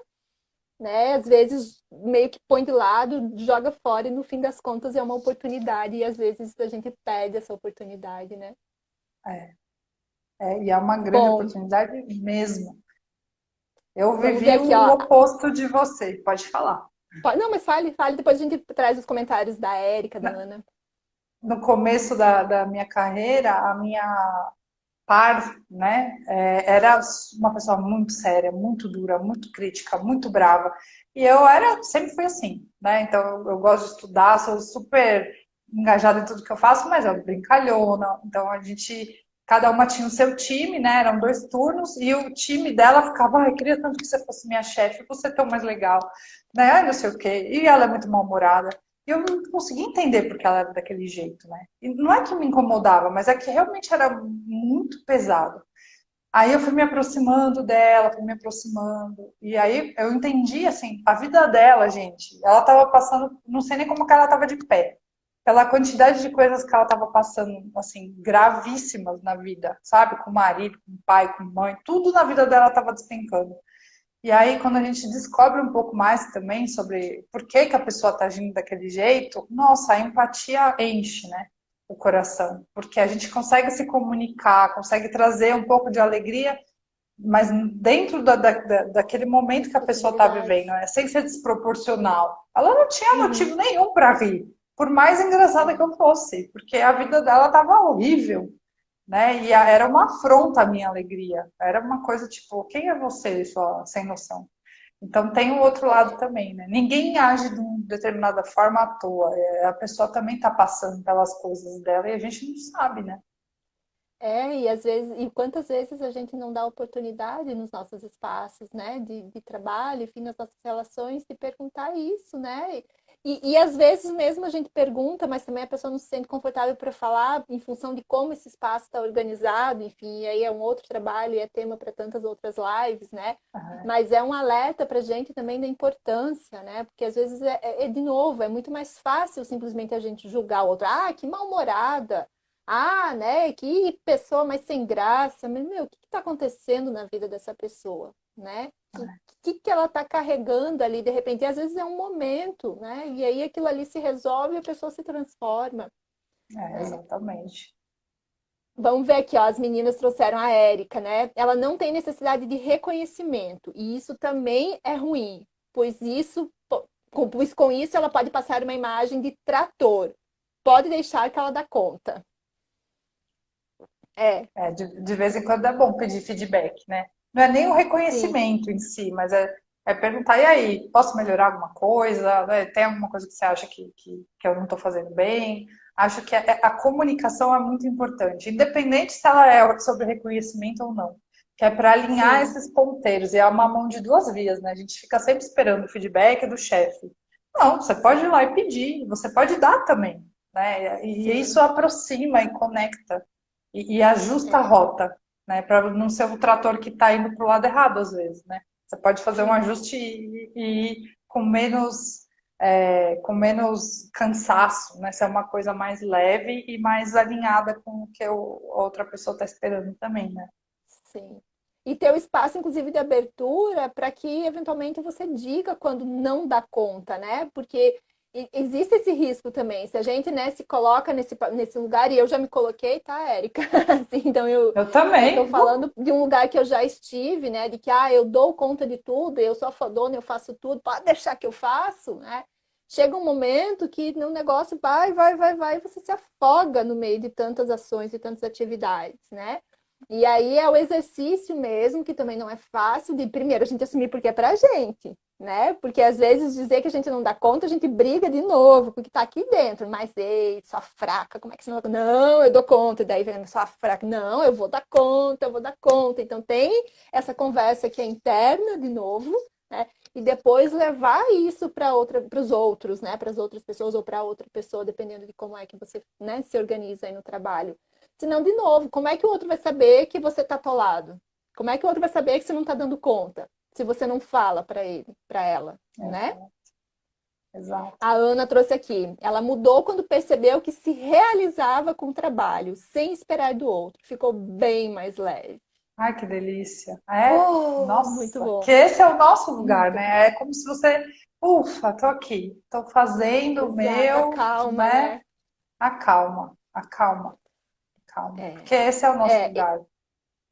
S2: né? Às vezes meio que põe de lado, joga fora e no fim das contas é uma oportunidade e às vezes a gente perde essa oportunidade, né?
S1: É, e é uma grande
S2: Bom,
S1: oportunidade mesmo. Eu
S2: vamos ver
S1: vivi
S2: aqui,
S1: o
S2: ó.
S1: oposto de você, pode falar.
S2: Não, mas fale, depois a gente traz os comentários da Érica, da Ana.
S1: No começo da minha carreira, a minha par, né, era uma pessoa muito séria, muito dura, muito crítica, muito brava. E eu sempre fui assim, né? Então eu gosto de estudar, sou super engajada em tudo que eu faço, mas é brincalhona. Então a gente, cada uma tinha o seu time, né? Eram 2 turnos, e o time dela ficava, ai, queria tanto que você fosse minha chefe, você é tão mais legal, né? Ai, não sei o quê. E ela é muito mal-humorada. E eu não conseguia entender porque ela era daquele jeito, né? E não é que me incomodava, mas é que realmente era muito pesado. Aí eu fui me aproximando dela, fui me aproximando. E aí eu entendi, assim, a vida dela, gente. Ela tava passando, não sei nem como que ela tava de pé. Pela quantidade de coisas que ela tava passando, assim, gravíssimas na vida, sabe? Com o marido, com o pai, com a mãe, tudo na vida dela tava despencando. E aí, quando a gente descobre um pouco mais também sobre por que que a pessoa está agindo daquele jeito, nossa, a empatia enche, né, o coração, porque a gente consegue se comunicar, consegue trazer um pouco de alegria, mas dentro daquele momento
S2: Das
S1: que a pessoa está vivendo,
S2: possibilidades.
S1: né, sem ser desproporcional. Ela não tinha
S2: Uhum.
S1: motivo nenhum para rir, por mais engraçada que
S2: Sim,
S1: eu fosse, porque a vida dela estava horrível, né? E
S2: sim.
S1: era uma afronta à minha alegria. Era uma coisa tipo, quem é você, só sem noção? Então tem o outro lado
S2: É,
S1: também, né? Ninguém age de uma determinada forma à toa. A pessoa também está passando pelas coisas dela e a gente não sabe, né?
S2: e às vezes, e quantas vezes a gente não dá oportunidade nos nossos espaços, né, de trabalho, enfim, nas nossas relações, de perguntar isso, né? E às vezes mesmo a gente pergunta, mas também a pessoa não se sente confortável para falar em função de como esse espaço está organizado, enfim, e aí é um outro trabalho e é tema para tantas outras lives, né? Mas é um alerta para a gente também da importância, né? Porque às vezes de novo, é muito mais fácil simplesmente a gente julgar o outro. Ah, que mal-humorada. Ah, né? Que pessoa mais sem graça. Mas, meu, o que está acontecendo na vida dessa pessoa, né? Que ela está carregando ali de repente? E às vezes é um momento, né? E aí aquilo ali se resolve e a pessoa se transforma, né?
S1: Exatamente.
S2: Vamos ver aqui, ó, as meninas trouxeram a Érica, né? Ela não tem necessidade de reconhecimento, e isso também é ruim, pois com isso ela pode passar uma imagem de trator. Pode deixar que ela dá conta. É,
S1: De vez em quando é bom pedir feedback, né? Não é nem o
S2: sim,
S1: reconhecimento em si, mas é perguntar, e aí, posso melhorar alguma coisa? Né? Tem alguma coisa que você acha que eu não estou fazendo bem? Acho que a comunicação é muito importante, independente se ela é sobre reconhecimento ou não. Que é para alinhar
S2: sim,
S1: esses ponteiros, e é uma mão de duas vias, né? A gente fica sempre esperando o feedback do chefe. Não, você pode ir
S2: sim,
S1: lá e pedir, você pode dar também, né? E isso
S2: sim.
S1: aproxima e conecta e ajusta a
S2: É,
S1: rota, né? Para não ser o trator que está indo para o lado errado às vezes, né? Você pode fazer um
S2: isso.
S1: ajuste e ir com menos cansaço, né? Ser uma coisa mais leve e mais alinhada com o que a outra pessoa está esperando também, né?
S2: Sim. E ter o espaço, inclusive, de abertura para que, eventualmente, você diga quando não dá conta, né? Porque existe esse risco também. Se a gente, né, se coloca nesse lugar, e eu já me coloquei, tá, Érica? Assim, então, eu
S1: Eu
S2: estou
S1: também.
S2: falando de um lugar que eu já estive, né? De que, eu dou conta de tudo, eu sou a fodona, eu faço tudo, pode deixar que eu faço, né? Chega um momento que o negócio vai, e você se afoga no meio de tantas ações e tantas atividades, né? E aí é o exercício mesmo, que também não é fácil de primeiro a gente assumir porque é pra gente, né? Porque às vezes dizer que a gente não dá conta, a gente briga de novo com o que tá aqui dentro. Mas, ei, sua fraca, como é que você não dá conta? Não, eu dou conta. E daí vem sua fraca, não, eu vou dar conta, eu vou dar conta. Então tem essa conversa que é interna de novo, né? E depois levar isso para os outros, né? Para as outras pessoas ou para outra pessoa, dependendo de como é que você, né, se organiza aí no trabalho. Senão, de novo, como é que o outro vai saber que você está atolado? Como é que o outro vai saber que você não está dando conta? Se você não fala para ele, para ela, né?
S1: Exato.
S2: A Ana trouxe aqui. Ela mudou quando percebeu que se realizava com o trabalho, sem esperar do outro. Ficou bem mais leve.
S1: Ai, que delícia.
S2: Oh, muito
S1: Nossa, que
S2: bom.
S1: esse é o nosso lugar,
S2: Muito
S1: né?
S2: bom.
S1: É como se você, ufa, tô aqui, tô fazendo o
S2: Exato. A
S1: meu,
S2: calma,
S1: né?
S2: né?
S1: Acalma, acalma, acalma.
S2: É.
S1: Porque esse é o nosso
S2: É,
S1: lugar.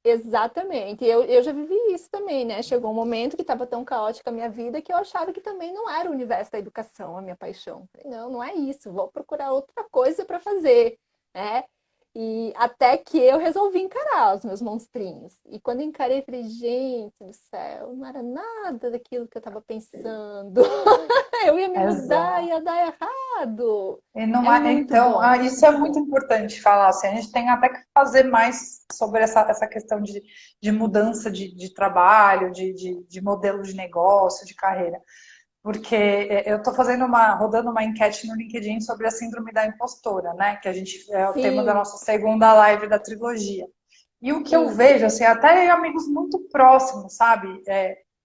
S2: exatamente. Eu já vivi isso também, né? Chegou um momento que estava tão caótica a minha vida que eu achava que também não era o universo da educação a minha paixão. Falei, não, não é isso. Vou procurar outra coisa para fazer, né? E até que eu resolvi encarar os meus monstrinhos. E quando encarei, falei, gente do céu, não era nada daquilo que eu estava pensando. Eu ia me mudar,
S1: Exato.
S2: ia dar errado.
S1: E não
S2: É
S1: é,
S2: muito
S1: então,
S2: bom.
S1: isso é muito importante falar. Assim, a gente tem até que fazer mais sobre essa questão de mudança de trabalho, de modelo de negócio, de carreira. Porque eu estou rodando uma enquete no LinkedIn sobre a síndrome da impostora, né? Que a gente é o tema da
S2: Sim,
S1: nossa segunda live da trilogia. E o que eu
S2: isso.
S1: vejo, assim, até em amigos muito próximos, sabe?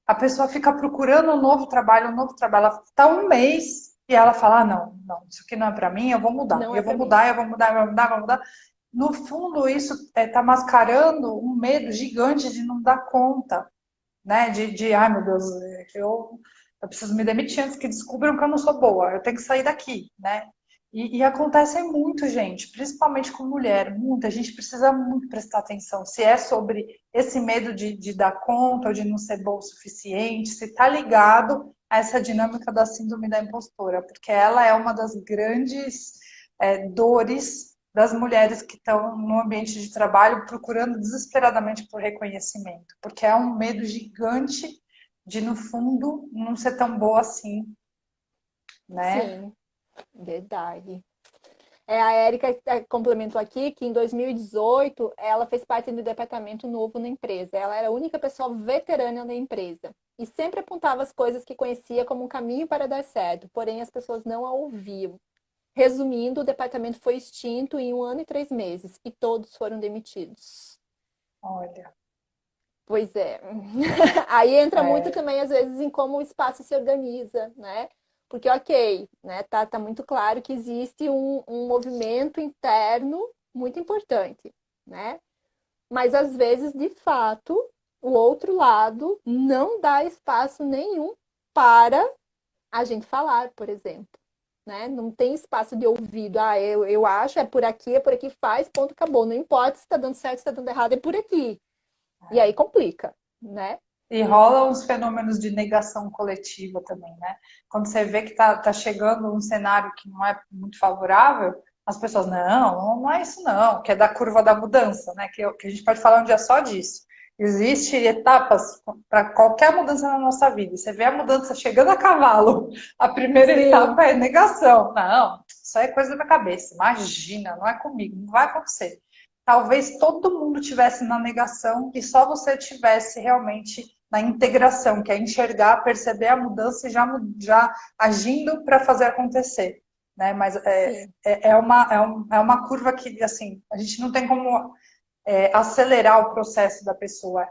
S1: A pessoa fica procurando um novo trabalho. Ela está um mês e ela fala: ah, não, não, isso aqui não é para mim, eu vou mudar,
S2: Não é
S1: eu vou
S2: para mim.
S1: mudar, eu vou mudar, eu vou mudar, eu vou mudar. No fundo, isso está mascarando um medo gigante de não dar conta, né? Ai meu Deus, eu preciso me demitir antes que descubram que eu não sou boa, eu tenho que sair daqui, né? E acontece muito, gente, principalmente com mulher, muita. A gente precisa muito prestar atenção se é sobre esse medo de dar conta ou de não ser bom o suficiente, se está ligado a essa dinâmica da síndrome da impostora, porque ela é uma das grandes dores das mulheres que estão no ambiente de trabalho procurando desesperadamente por reconhecimento, porque é um medo gigante de, no fundo, não ser tão boa assim, né?
S2: Sim, verdade. A Érica complementou aqui que em 2018 ela fez parte do departamento novo na empresa. Ela era a única pessoa veterana da empresa e sempre apontava as coisas que conhecia como um caminho para dar certo, porém as pessoas não a ouviam. Resumindo, o departamento foi extinto em 1 ano e 3 meses e todos foram demitidos.
S1: Olha,
S2: Pois é. Aí entra muito
S1: é,
S2: também, às vezes, em como o espaço se organiza, né? Porque, ok, né, tá muito claro que existe um movimento interno muito importante, né? Mas, às vezes, de fato, o outro lado não dá espaço nenhum para a gente falar, por exemplo. Né? Não tem espaço de ouvido. Ah, eu acho, é por aqui, faz, ponto, acabou. Não importa se está dando certo, se está dando errado, é por aqui. E aí complica, né?
S1: e rola uns fenômenos de negação coletiva também, né? Quando você vê que tá chegando um cenário que não é muito favorável, as pessoas, não é isso não, que é da curva da mudança, né? Que a gente pode falar um dia só disso. Existem etapas para qualquer mudança na nossa vida. Você vê a mudança chegando a cavalo, a primeira
S2: Sim,
S1: etapa é negação. Não, isso é coisa da minha cabeça. Imagina, não é comigo, não vai acontecer. Talvez todo mundo tivesse na negação e só você tivesse realmente na integração, que é enxergar, perceber a mudança e já agindo para fazer acontecer. Né? Mas
S2: sim,
S1: é uma curva que assim, a gente não tem como acelerar o processo da pessoa.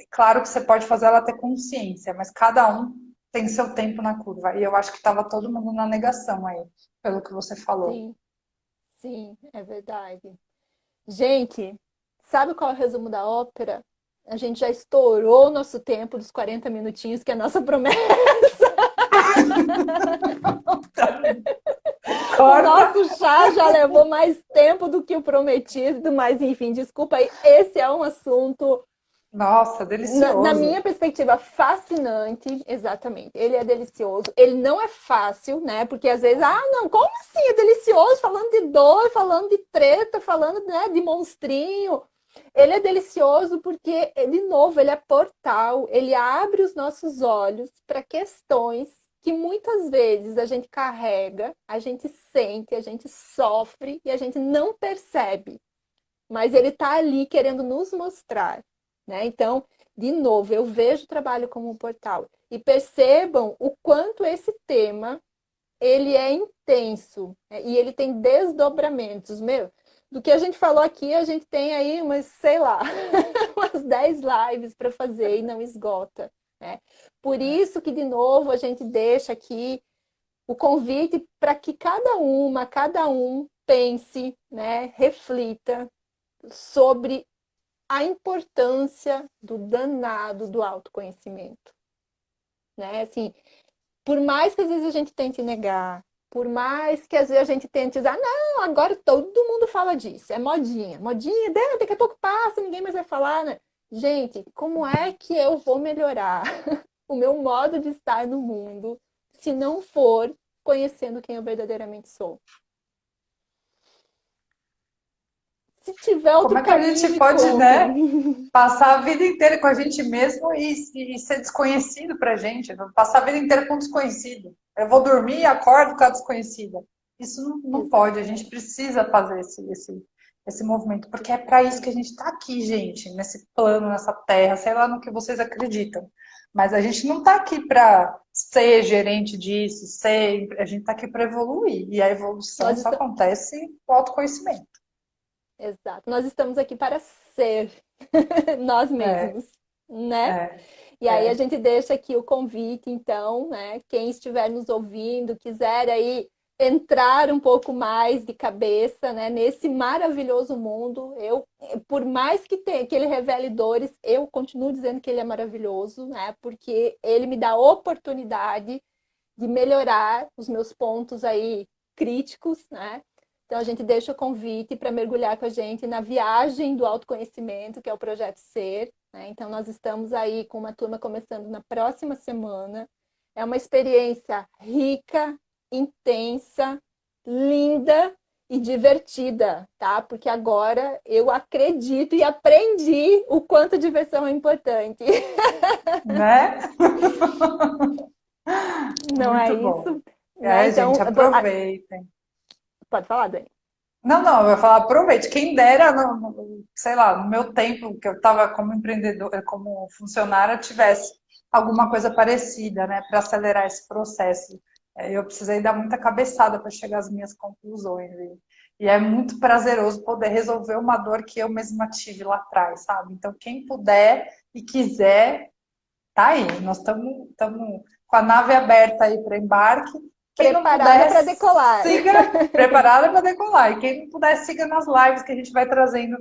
S1: Claro que você pode fazer ela ter consciência, mas cada um tem seu tempo na curva. E eu acho que estava todo mundo na negação aí, pelo que você falou.
S2: sim, sim, é verdade. Gente, sabe qual é o resumo da ópera? A gente já estourou o nosso tempo dos 40 minutinhos, que é a nossa promessa. O
S1: Corta!
S2: nosso chá já levou mais tempo do que o prometido, mas enfim, desculpa aí. Esse é um assunto
S1: Nossa,
S2: na minha
S1: delicioso.
S2: perspectiva, fascinante, exatamente. Ele é delicioso. Ele não é fácil, né? Porque às vezes, ah, não, como assim é delicioso? Falando de dor, falando de treta, falando, né, de monstrinho. Ele é delicioso porque, de novo, ele é portal, ele abre os nossos olhos para questões que muitas vezes a gente carrega, a gente sente, a gente sofre e a gente não percebe. Mas ele está ali querendo nos mostrar, né? Então, de novo, eu vejo o trabalho como um portal e percebam o quanto esse tema ele é intenso, né? E ele tem desdobramentos, meu. Do que a gente falou aqui, a gente tem aí umas, sei lá, umas 10 lives para fazer e não esgota, né? Por isso que, de novo, a gente deixa aqui o convite para que cada um pense, né, reflita sobre a importância do danado do autoconhecimento, né? Assim, por mais que às vezes a gente tente negar, por mais que às vezes a gente tente dizer, ah, não, agora todo mundo fala disso, é modinha, modinha, daqui a pouco passa, ninguém mais vai falar, né? Gente, como é que eu vou melhorar o meu modo de estar no mundo se não for conhecendo quem eu verdadeiramente sou? Se tiver
S1: Como
S2: outro
S1: é que a
S2: caminho,
S1: gente
S2: me
S1: pode, né,
S2: conta.
S1: passar a vida inteira com a gente mesmo e ser desconhecido pra gente? Passar a vida inteira com um desconhecido. Eu vou dormir e acordo com a desconhecida. Isso não pode, a gente
S2: Exatamente.
S1: precisa fazer esse movimento, porque é para isso que a gente está aqui, gente, nesse plano, nessa terra, sei lá no que vocês acreditam. Mas a gente não está aqui para ser gerente disso, a gente está aqui para evoluir. E a evolução
S2: Nós
S1: só
S2: estamos,
S1: acontece com o autoconhecimento.
S2: exato. Nós estamos aqui para ser nós
S1: É,
S2: mesmos, né?
S1: é,
S2: E aí a
S1: é.
S2: gente deixa aqui o convite, então, né? Quem estiver nos ouvindo, quiser aí entrar um pouco mais de cabeça, né, nesse maravilhoso mundo, por mais que ele revele dores, eu continuo dizendo que ele é maravilhoso, né? Porque ele me dá a oportunidade de melhorar os meus pontos aí críticos, né? Então a gente deixa o convite para mergulhar com a gente na viagem do autoconhecimento, que é o Projeto Ser, né? Então nós estamos aí com uma turma começando na próxima semana. É uma experiência rica, intensa, linda e divertida, tá? Porque agora eu acredito e aprendi o quanto diversão é importante.
S1: Né?
S2: Não é
S1: Muito bom.
S2: isso? Né?
S1: É,
S2: Então,
S1: gente, aproveitem.
S2: pode falar, Dani.
S1: Não, eu ia falar, aproveite. Quem dera, sei lá, no meu tempo, que eu estava como empreendedora, como funcionária, tivesse alguma coisa parecida, né, para acelerar esse processo. Eu precisei dar muita cabeçada para chegar às minhas conclusões. E é muito prazeroso poder resolver uma dor que eu mesma tive lá atrás, sabe? Então, quem puder e quiser, tá aí. Nós estamos com a nave aberta aí para embarque. Quem não
S2: Preparada
S1: puder,
S2: para decolar.
S1: siga preparada para decolar. E quem não puder, siga nas lives que a gente vai trazendo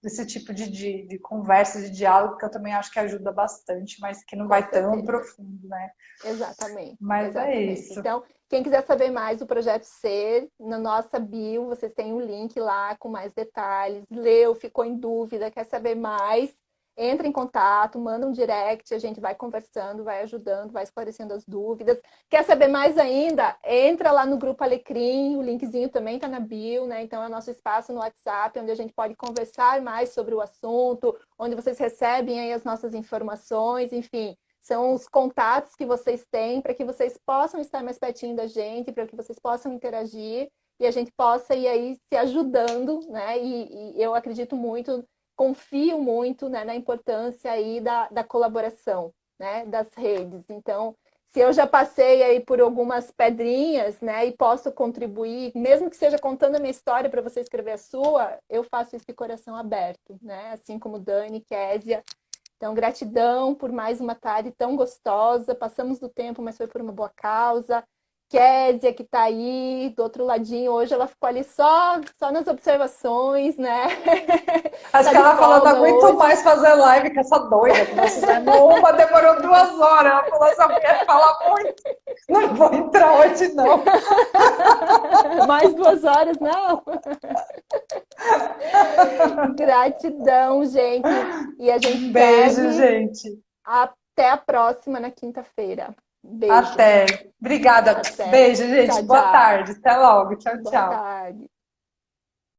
S1: esse tipo de conversa, de diálogo, que eu também acho que ajuda bastante, mas que não
S2: Com
S1: vai tão
S2: certeza.
S1: profundo, né?
S2: Exatamente,
S1: Mas é
S2: exatamente.
S1: isso.
S2: Então, quem quiser saber mais do Projeto Ser, na nossa bio, vocês têm um link lá com mais detalhes. Leu, ficou em dúvida, quer saber mais? Entra em contato, manda um direct, a gente vai conversando, vai ajudando, vai esclarecendo as dúvidas. Quer saber mais ainda? Entra lá no Grupo Alecrim, o linkzinho também está na bio, né? Então é o nosso espaço no WhatsApp, onde a gente pode conversar mais sobre o assunto, onde vocês recebem aí as nossas informações, enfim. São os contatos que vocês têm para que vocês possam estar mais pertinho da gente, para que vocês possam interagir e a gente possa ir aí se ajudando, né? E eu acredito muito, confio muito, né, na importância aí da colaboração, né, das redes. Então, se eu já passei aí por algumas pedrinhas, né, e posso contribuir, mesmo que seja contando a minha história para você escrever a sua, eu faço isso de coração aberto, né? Assim como Dani, Késia. Então, gratidão por mais uma tarde tão gostosa. Passamos do tempo, mas foi por uma boa causa. Késia, que está aí do outro ladinho, hoje ela ficou ali só nas observações, né?
S1: Acho
S2: Tá
S1: que
S2: de
S1: ela falou, não
S2: folga
S1: aguento
S2: hoje.
S1: mais fazer live com essa doida que nós fizemos. Uma demorou 2 horas. Ela falou, essa mulher fala muito. Não vou entrar hoje, não.
S2: Mais 2 horas, não? Gratidão, gente. E a gente
S1: Um beijo,
S2: segue
S1: gente.
S2: até a próxima na quinta-feira. Beijo.
S1: Até. Obrigada.
S2: Até.
S1: Beijo, gente.
S2: Tchau,
S1: Boa
S2: tchau.
S1: tarde. Até logo. Tchau,
S2: Boa
S1: tchau.
S2: tarde.